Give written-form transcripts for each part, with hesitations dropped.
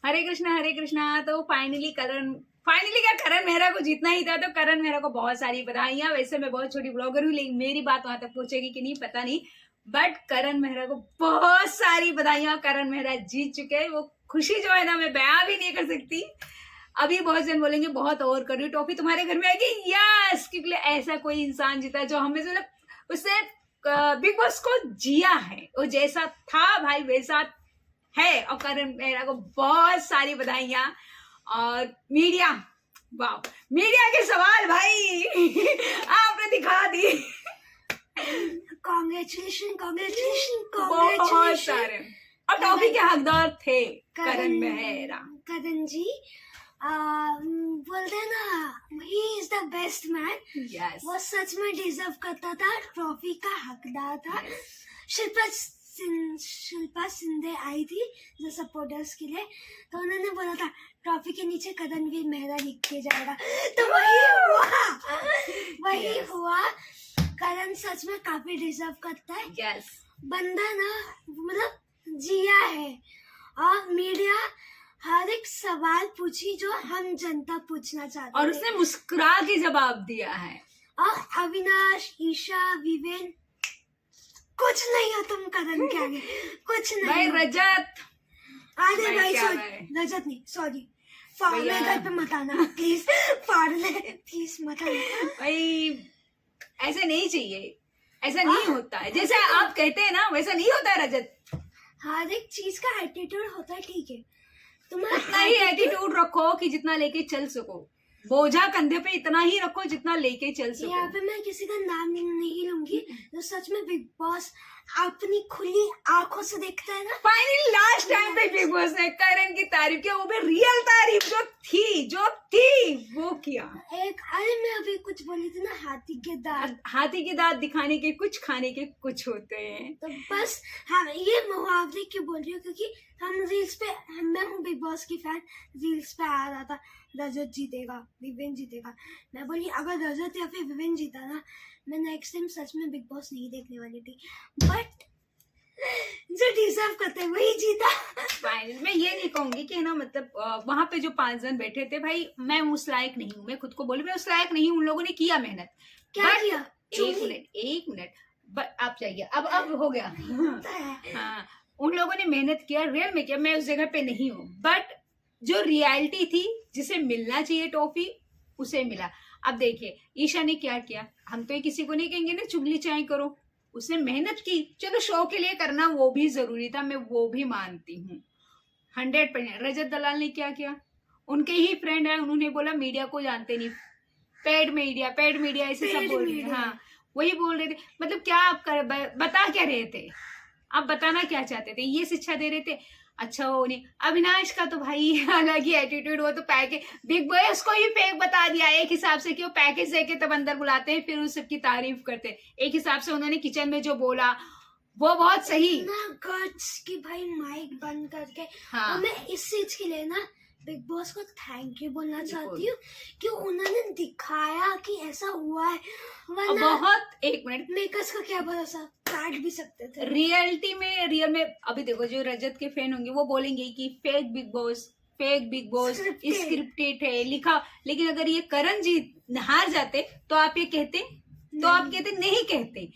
हरे कृष्णा। तो फाइनली क्या करण मेहरा को जीतना ही था, तो करण मेहरा को बहुत सारी बधाइयां। वैसे मैं बहुत छोटी ब्लॉगर हूँ, लेकिन मेरी बात वहां तक पहुंचेगी कि नहीं पता नहीं, बट करण मेहरा को बहुत सारी बधाइयां। करण मेहरा जीत चुके हैं। वो खुशी जो है ना, मैं बयां भी नहीं कर सकती। अभी बहुत जन बोलेंगे बहुत और करो, टॉफी तुम्हारे घर में आएगी। यस, क्योंकि ऐसा कोई इंसान जीता जो हमें से मतलब उसने बिग बॉस को जिया है, वो जैसा था भाई वैसा है। और करण मेहरा को बहुत सारी बधाइयां। और मीडिया, वाह, मीडिया के सवाल भाई आपने दिखा दी। कांग्रेचुलेशन बहुत सारे। और टॉफी के हकदार थे करण मेहरा। करण जी बोलते ना, he is the best man. Yes, वो सच में डिजर्व करता था, ट्रॉफी का हकदार था। शिल्पा शिंदे आई थी जो सपोर्टर्स के लिए, तो उन्होंने बोला था ट्रॉफी के नीचे करणवीर मेहरा लिख के जाएगा, तो वही हुआ। करण सच में काफी डिजर्व करता है। यस, बंदा ना मतलब जिया है। और मीडिया हर एक सवाल पूछी जो हम जनता पूछना चाहते और उसने मुस्कुरा के जवाब दिया है। और अविनाश, ईशा, विवेन, कुछ नहीं हो तुम करण के आगे, कुछ नहीं भाई हो। रजत, अरे भाई क्या सॉरी, भाई? रजत नहीं, सॉरी, फाड़ले घर पे मत आना प्लीज, फाड़ले प्लीज मत आना भाई। ऐसे नहीं चाहिए, ऐसा नहीं होता है। जैसे आप कहते हैं ना, वैसा नहीं होता है रजत। हर एक चीज का एटीट्यूड होता है, ठीक है, उतना ही एटीट्यूड रखो कि जितना लेके चल सको। बोझा कंधे पे इतना ही रखो जितना लेके चल सको। यहाँ पे मैं किसी का नाम नहीं लूंगी, जो सच में बिग बॉस अपनी खुली आंखों से देखता है ना। फाइनली लास्ट टाइम पे बिग बॉस ने करण की तारीफ किया, वो भी रियल तारीफ जो थी वो किया। अरे मैं अभी कुछ बोली थी ना, हाथी के दांत दिखाने के कुछ, खाने के कुछ होते हैं। तो बस हम ये मुहावरे क्यों बोल रही हूँ, क्योंकि हम रील्स पे, मैं हूँ बिग बॉस की फैन, रील्स पे आ रहा था रजत जीतेगा, विवेन जीतेगा। मैं बोली अगर रजत या फिर विवेन जीता ना, मैं नेक्स्ट टाइम सच में बिग बॉस नहीं देखने वाली थी। बट जो डिजर्व करते हैं वही जीता। फाइनल मैं ये नहीं कहूंगी कि ना, मतलब वहां पे जो 5 जन बैठे थे भाई, मैं उस लायक नहीं हूँ। मैं खुद को बोली मैं उस लायक नहीं हूँ। उन लोगों ने किया मेहनत। क्या किया? एक मिनट बट आप जाइए। अब हो गया। हाँ, उन लोगों ने मेहनत किया, रियल में किया। मैं उस जगह पे नहीं हूँ, बट जो रियलिटी थी, जिसे मिलना चाहिए टॉफी, उसे मिला। अब देखिए ईशा ने क्या किया। हम तो किसी को नहीं कहेंगे ना चुगली चाहे करो, उसने मेहनत की। चलो शो के लिए करना वो भी जरूरी था, मैं वो भी मानती हूँ 100%। रजत दलाल ने क्या किया, उनके ही फ्रेंड है, उन्होंने बोला मीडिया को जानते नहीं, पेड मीडिया ऐसे सब बोल रहे थे। हाँ, वही बोल रहे थे। मतलब क्या आप बता क्या रहे थे, आप बताना क्या चाहते थे, ये शिक्षा दे रहे थे। अच्छा वो नहीं। अविनाश का तो भाई अलग ही एटीट्यूड, वो तो पैकेज, बिग बॉस को ही फेक बता दिया एक हिसाब से कि वो पैकेज देके तब अंदर बुलाते हैं, फिर उस सबकी तारीफ करते हैं। एक हिसाब से उन्होंने किचन में जो बोला वो बहुत सही ना, गट्स की भाई माइक बंद करके। हाँ। और मैं इस चीज के लिए ना बिग बॉस को थैंक यू बोलना चाहती हूँ कि उन्होंने दिखाया कि ऐसा हुआ है, वरना बहुत। एक मिनट, मेकर्स का क्या भरोसा, काट भी सकते थे। रियल में अभी देखो, जो रजत के फैन होंगे वो बोलेंगे कि फेक बिग बॉस स्क्रिप्टेड है, लिखा। लेकिन अगर ये करण जी हार जाते तो आप ये कहते, तो आप कहते नहीं कहते,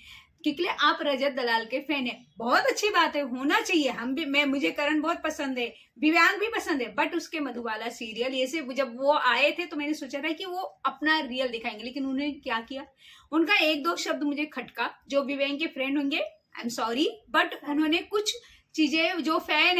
क्योंकि आप रजत दलाल के फैन है। बहुत अच्छी बात है, होना चाहिए। हम भी, मुझे करण बहुत पसंद है, दिव्यांग भी पसंद है, बट उसके मधुबाला सीरियल ये से जब वो आए थे तो मैंने सोचा था कि वो अपना रियल दिखाएंगे, लेकिन उन्होंने क्या किया, उनका 1-2 शब्द मुझे खटका। जो दिव्यांग के फ्रेंड होंगे आई एम सॉरी, बट उन्होंने कुछ चीजें, जो फैन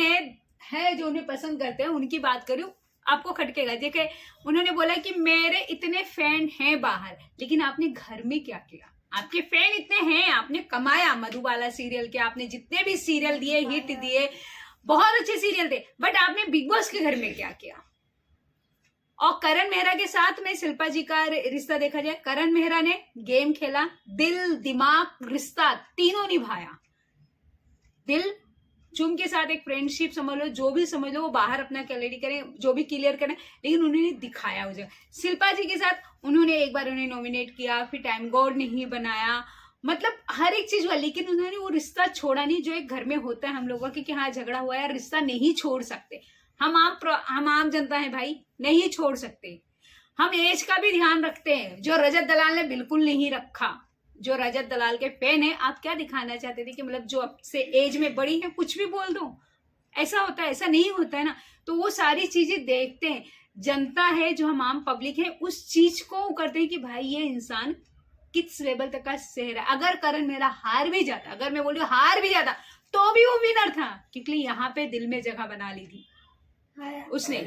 है जो उन्हें पसंद करते हैं उनकी बात करूं, आपको खटकेगा। देखे, उन्होंने बोला कि मेरे इतने फैन हैं बाहर, लेकिन आपने घर में क्या किया। आपके फैन इतने हैं, आपने कमाया मधुबाला सीरियल के, आपने जितने भी सीरियल दिए, हिट दिए, बहुत अच्छे सीरियल थे, बट आपने बिग बॉस के घर में क्या किया। और करण मेहरा के साथ में शिल्पा जी का रिश्ता देखा जाए, करण मेहरा ने गेम खेला, दिल दिमाग रिश्ता तीनों निभाया। दिल चुम के साथ एक फ्रेंडशिप समझ लो, जो भी समझ लो, वो बाहर अपना क्लैरिटी करें, जो भी क्लियर करें, लेकिन उन्होंने दिखाया उसे। शिल्पा जी के साथ उन्होंने एक बार उन्हें नॉमिनेट किया, फिर टाइम गॉड नहीं बनाया, मतलब हर एक चीज हुआ, लेकिन उन्होंने वो रिश्ता छोड़ा नहीं जो एक घर में होता है हम लोगों का, कि हाँ झगड़ा हुआ है, रिश्ता नहीं छोड़ सकते। हम आम जनता है भाई, नहीं छोड़ सकते। हम एज का भी ध्यान रखते हैं, जो रजत दलाल ने बिल्कुल नहीं रखा। जो रजत दलाल के फैन है, आप क्या दिखाना चाहते थे कि मतलब जो आपसे एज में बड़ी है कुछ भी बोल दो, ऐसा होता है? ऐसा नहीं होता है ना। तो वो सारी चीजें देखते हैं, जनता है जो हम आम पब्लिक है उस चीज को करते हैं कि भाई ये इंसान किस लेवल तक का शहर है। अगर करण मेरा हार भी जाता, अगर मैं बोलूँ हार भी जाता, तो भी वो विनर था, क्योंकि यहाँ पे दिल में जगह बना ली थी उसने।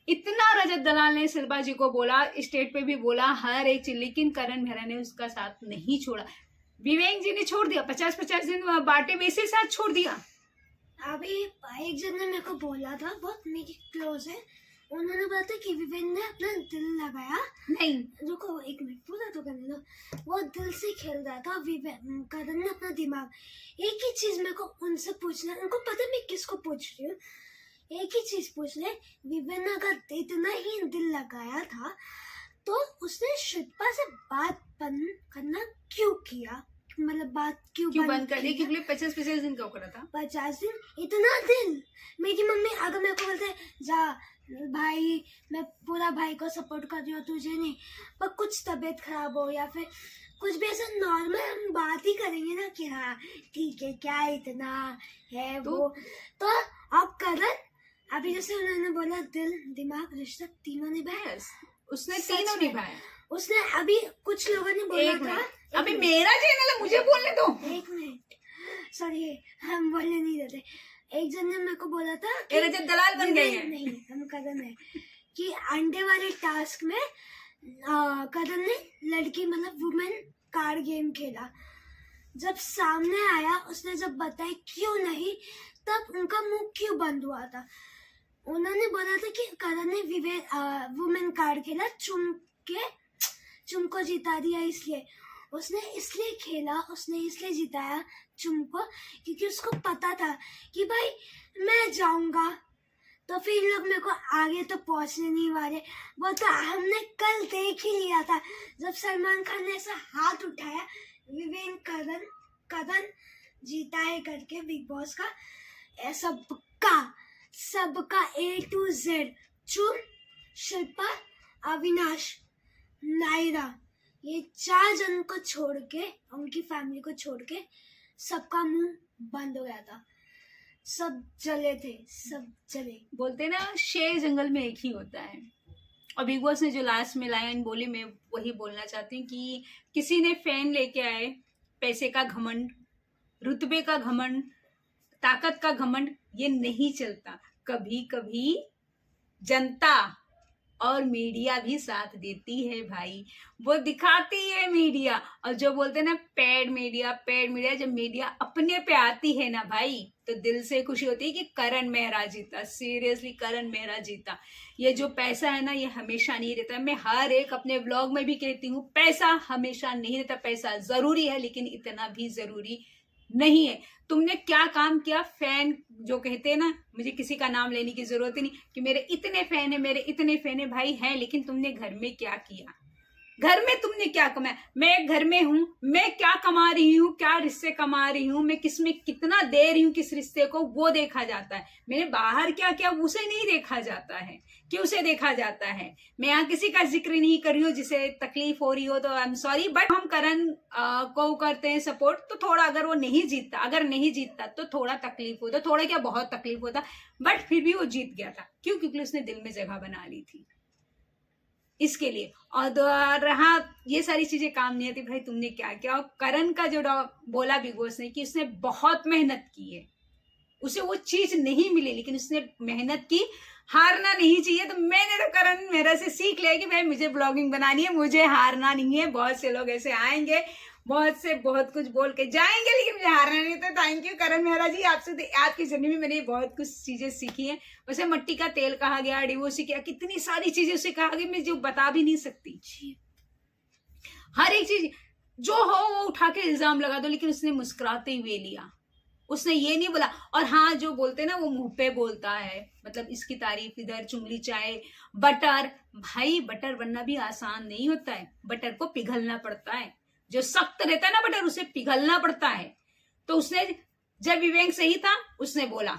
इतना रजत दलाल ने शिल्पा जी को बोला, स्टेट पे भी बोला, हर एक चीज, लेकिन करण मेहरा ने उसका साथ नहीं छोड़ा। विवेक जी ने छोड़ दिया, 50-50 दिन बाटे वैसे साथ छोड़ दिया। अभी एक जन ने मेरे को बोला था, बहुत मेरी क्लोज है, उन्होंने बोला था कि विवेक ने अपना दिल लगाया। नहीं, रुको एक मिनट, पूरा तो करने दो। वो दिल से खेल रहा था, करण ने अपना दिमाग। एक ही चीज मेरे को उनसे पूछना, उनको पता है मैं किसको पूछ रही हूँ, एक ही चीज पूछ ले, विवेक ने अगर इतना ही दिल लगाया था तो उसने शिल्पा से बात बंद करना क्यों किया? मतलब बात क्यों बंद कर दी? क्योंकि 50-50 दिन का करा था। 50 दिन, इतना दिन। मेरी मम्मी अगर मेरे को बोलते जा भाई, मैं पूरा भाई को सपोर्ट कर रही हूँ, तुझे नहीं, पर कुछ तबीयत खराब हो या फिर कुछ भी ऐसा नॉर्मल हम बात ही करेंगे ना कि हाँ ठीक है, क्या इतना है तो अब करण, अभी जैसे उन्होंने बोला दिल दिमाग रिश्ता तीनों निभाया, उसने तीनों निभाया। उसने अभी कुछ लोगों ने बोला था, अभी मेरा चैनल है, मुझे बोलने दो। एक मिनट, सॉरी हम बोलने नहीं देते। एक जन ने मेरे को बोला था कि रजत दलाल बन गए हैं। नहीं, हम करण है कि अंडे वाले टास्क में करण ने लड़की मतलब वुमेन कार्ड गेम खेला। जब सामने आया, उसने जब बताया क्यों नहीं, तब उनका मुंह क्यों बंद हुआ था। उन्होंने बोला था कि करण ने वुमेन कार्ड खेला, चुम को जिता दिया, इसलिए उसने इसलिए खेला, उसने इसलिए जिताया चुम को, क्योंकि उसको पता था कि भाई मैं जाऊंगा तो फिर लोग मेरे को आगे तो पहुंचने नहीं वाले। वो तो हमने कल देख ही लिया था, जब सलमान खान ने ऐसा हाथ उठाया, विवेक करण जीता है करके बिग बॉस का, सबका A to Z, चुम, शिल्पा, अविनाश, नायरा, ये 4 जन को छोड़ के, उनकी फैमिली को छोड़ के सबका मुंह बंद हो गया था, सब जले थे, सब जले। बोलते ना शेर जंगल में एक ही होता है। और बिग बॉस ने जो लास्ट में लाइन बोली, मैं वही बोलना चाहती हूँ कि किसी ने फैन लेके आए, पैसे का घमंड, रुतबे का घमंड, ताकत का घमंड, ये नहीं चलता। कभी कभी जनता और मीडिया भी साथ देती है भाई, वो दिखाती है मीडिया। और जो बोलते हैं ना पेड मीडिया, जब मीडिया अपने पे आती है ना भाई, तो दिल से खुशी होती है कि करण मेहरा जीता, सीरियसली करण मेहरा जीता। ये जो पैसा है ना, ये हमेशा नहीं रहता। मैं हर एक अपने व्लॉग में भी कहती हूँ, पैसा हमेशा नहीं रहता। पैसा जरूरी है, लेकिन इतना भी जरूरी नहीं है। तुमने क्या काम किया? फैन जो कहते हैं ना, मुझे किसी का नाम लेने की जरूरत ही नहीं कि मेरे इतने फैन है भाई हैं, लेकिन तुमने घर में क्या किया? घर में तुमने क्या कमाया? मैं घर में हूं, मैं क्या कमा रही हूँ, क्या रिश्ते कमा रही हूँ, मैं किसमें कितना दे रही हूँ किस रिश्ते को, वो देखा जाता है। मैंने बाहर क्या किया उसे नहीं देखा जाता है, कि उसे देखा जाता है। मैं यहाँ किसी का जिक्र नहीं कर रही हूँ जिसे तकलीफ हो रही हो, तो आई एम सॉरी, बट हम करण को करते हैं सपोर्ट। तो थोड़ा अगर वो नहीं जीतता तो थोड़ा तकलीफ होता, थोड़ा क्या बहुत तकलीफ होता, बट फिर भी वो जीत गया था। क्यों? क्योंकि उसने दिल में जगह बना ली थी इसके लिए। और रहा ये सारी चीजें काम नहीं आती भाई, तुमने क्या किया? और करण का जो बोला बिग बॉस ने कि उसने बहुत मेहनत की है, उसे वो चीज नहीं मिली, लेकिन उसने मेहनत की, हारना नहीं चाहिए। तो मैंने तो करण मेरा से सीख लिया कि भाई मुझे ब्लॉगिंग बनानी है, मुझे हारना नहीं है। बहुत से लोग ऐसे आएंगे, बहुत कुछ बोल के जाएंगे, लेकिन मुझे हारना नहीं। तो थैंक यू करण मेहरा जी, आपसे आज की जर्नी में मैंने बहुत कुछ चीजें सीखी हैं। वैसे मट्टी का तेल कहा गया, डिवोर्स किया, कितनी सारी चीजें उसे कहा गया, मैं जो बता भी नहीं सकती। हर एक चीज जो हो वो उठा के इल्जाम लगा दो, लेकिन उसने मुस्कुराते हुए लिया, उसने ये नहीं बोला। और हाँ, जो बोलते ना वो मुंह पे बोलता है, मतलब इसकी तारीफ इधर, चुंगली चाय, बटर। भाई बटर बनना भी आसान नहीं होता है, बटर को पिघलना पड़ता है। जो सख्त रहता है ना बटर, उसे पिघलना पड़ता है। तो उसने, जब विवेक सही था उसने बोला,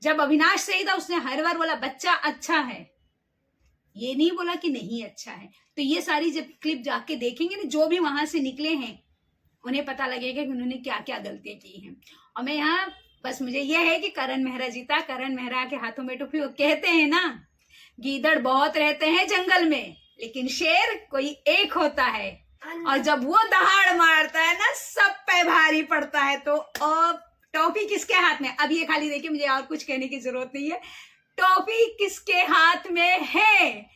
जब अविनाश सही था उसने हर बार बोला बच्चा अच्छा है, ये नहीं बोला कि नहीं अच्छा है। तो ये सारी जब क्लिप जाके देखेंगे ना, जो भी वहां से निकले हैं उन्हें पता लगेगा कि उन्होंने क्या क्या गलतियां की हैं। और मैं यहाँ बस मुझे यह है कि करण मेहरा जीता, करण मेहरा के हाथों में टोपी। वो कहते हैं ना, गीदड़ बहुत रहते हैं जंगल में लेकिन शेर कोई एक होता है, और जब वो दहाड़ मारता है ना सब पे भारी पड़ता है। तो टोपी किसके हाथ में? अब ये खाली देखिए, मुझे और कुछ कहने की जरूरत नहीं है। टोपी किसके हाथ में है?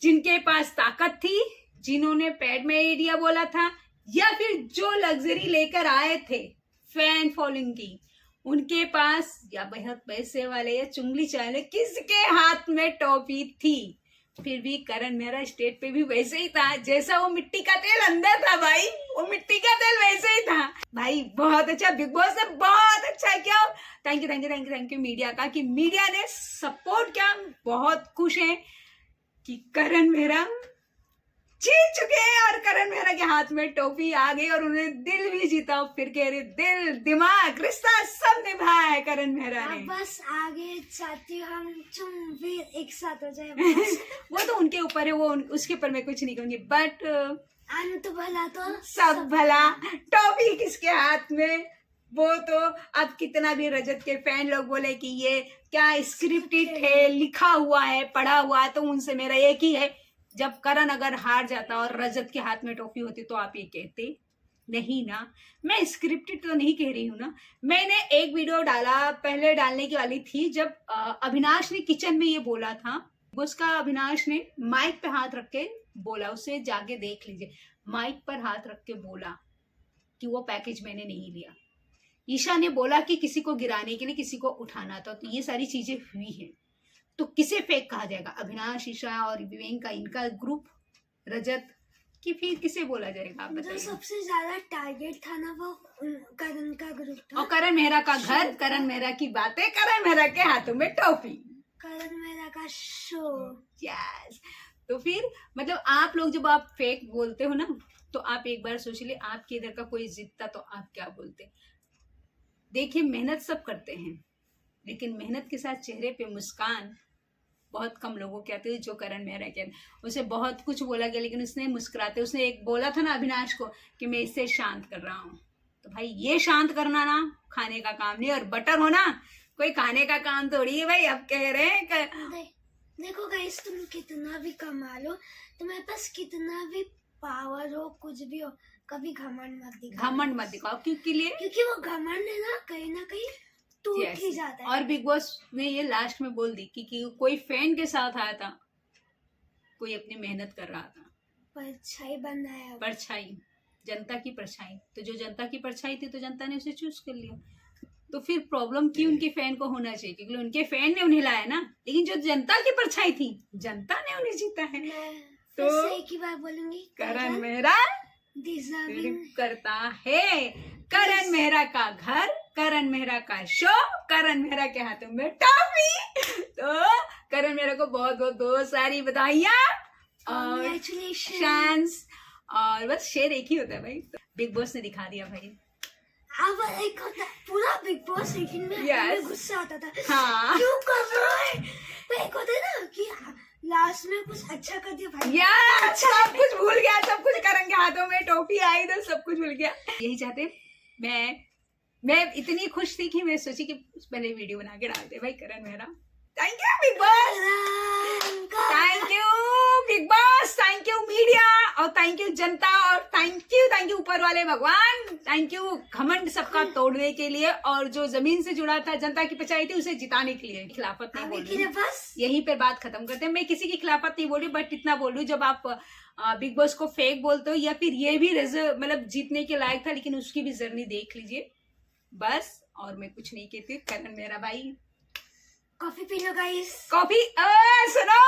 जिनके पास ताकत थी, जिन्होंने पैड में आइडिया बोला था, या फिर जो लग्जरी लेकर आए थे फैन फॉलोइंग की, उनके पास, या बेहद पैसे वाले या चुंगली चाले, किसके हाथ में टोपी थी? फिर भी करण मेहरा स्टेट पे भी वैसे ही था जैसा वो मिट्टी का तेल अंदर था भाई, वो मिट्टी का तेल वैसे ही था भाई। बहुत अच्छा, बिग बॉस ने बहुत अच्छा किया। Thank you thank you thank you thank you media का, कि मीडिया ने सपोर्ट किया। बहुत खुश हैं कि करण मेहरा जीत चुके हैं और करण मेहरा के हाथ में टोपी आ गई और उन्होंने दिल भी जीता। फिर कह रहे दिल दिमाग रिश्ता सब निभाया है करण मेहरा ने। बस आगे चाहती हूँ हम तुम भी एक साथ हो जाए। वो तो उनके ऊपर है, वो उसके ऊपर मैं कुछ नहीं कहूंगी, बट अंत भला तो सब भला। टोपी किसके हाथ में? वो तो अब कितना भी रजत के फैन लोग बोले कि ये क्या स्क्रिप्टेड है, लिखा हुआ है, पढ़ा हुआ है, तो उनसे मेरा एक ही है, जब करण अगर हार जाता और रजत के हाथ में टोपी होती तो आप ये कहते नहीं ना। मैं स्क्रिप्टेड तो नहीं कह रही हूँ ना। मैंने एक वीडियो डाला, पहले डालने की वाली थी, जब अविनाश ने किचन में ये बोला था, उसका अविनाश ने माइक पे हाथ रख के बोला, उसे जाके देख लीजिए, माइक पर हाथ रख के बोला कि वो पैकेज मैंने नहीं लिया। ईशा ने बोला कि किसी को गिराने के लिए किसी को उठाना था। तो ये सारी चीजें हुई हैं, तो किसे फेक कहा जाएगा? अविनाश, ईशा और विवेक का, इनका ग्रुप, रजत, कि फिर किसे बोला जाएगा? आप बताइए। जो सबसे ज्यादा टारगेट था ना वो करण का ग्रुप था, और करण मेहरा का घर, करण मेहरा की बातें, करण मेहरा के हाथों में टोपी, करण मेहरा का शो। यस। तो फिर मतलब आप लोग जब आप फेक बोलते हो ना, तो आप एक बार सोच लीजिए, आपके इधर का कोई जीतता तो आप क्या बोलते? देखिए, मेहनत सब करते हैं, लेकिन मेहनत के साथ चेहरे पे मुस्कान बहुत कम लोगों के आते हैं, जो करण मेहरा के। उसे बहुत कुछ बोला गया लेकिन उसने मुस्कुराते, उसने एक बोला था ना अविनाश को कि मैं इससे शांत कर रहा हूँ। तो भाई ये शांत करना ना खाने का काम नहीं, और बटर होना कोई खाने का काम थोड़ी है भाई। अब कह रहे हैं देखो गाइस, तुम कितना भी कमा लो, तुम्हारे पास कितना भी पावर हो, कुछ भी हो, कभी घमंड मत दिखाओ। घमंड मत दिखाओ, क्योंकि वो घमंड है ना कहीं टूट ही जाता है। और बिग बॉस ने ये लास्ट में बोल दी कि कोई फैन के साथ आया था, कोई अपनी मेहनत कर रहा था, परछाई बन रहा है, परछाई, जनता की परछाई। तो जो जनता की परछाई थी तो जनता ने उसे चूज कर लिया। तो फिर प्रॉब्लम क्यों उनके फैन को होना चाहिए? क्योंकि उनके फैन ने उन्हें लाया ना, लेकिन जो जनता की परछाई थी, जनता ने उन्हें जीता है। तो एक ही बात बोलूंगी, करण मेहरा डिजर्विंग करता है। करण मेहरा का घर, करण मेहरा का शो, करण मेहरा के हाथों में टॉफी। तो करण मेहरा को बहुत बहुत बहुत सारी बधाइयाँ और शांस। और बस शेर एक ही होता है भाई। तो बिग बॉस ने दिखा दिया भाई। अब एक होता पूरा बिग बॉस, लेकिन में गुस्सा आता था, हाँ, क्यों कर रहा है? तो एक होता है ना कि लास्ट में कुछ अच्छा कर दिया भाई, यार सब कुछ भूल गया, सब कुछ करण के हाथों में टोपी आई तो सब कुछ भूल गया। यही चाहते मैं इतनी खुश थी कि मैं सोची कि मैंने वीडियो बना के डाल दे भाई Karan Mehra. Thank you Bigg Boss, thank you Bigg Boss, thank you media, और थैंक यू जनता, और थैंक यू ऊपर वाले भगवान, थैंक यू घमंड सबका तोड़ने के लिए, और जो जमीन से जुड़ा था, जनता की परछाई थी, उसे जिताने के लिए। खिलाफत नहीं बोल रही, बस यहीं पे बात खत्म करते हैं। मैं किसी की खिलाफत नहीं बोल रही, बट इतना बोल रही हूँ, जब आप बिग बॉस को फेक बोलते हो, या फिर ये भी मतलब जीतने के लायक था लेकिन उसकी भी जर्नी देख लीजिए बस। और मैं कुछ नहीं कहती। करण मेरा भाई, coffee P low guys, coffee सुनो।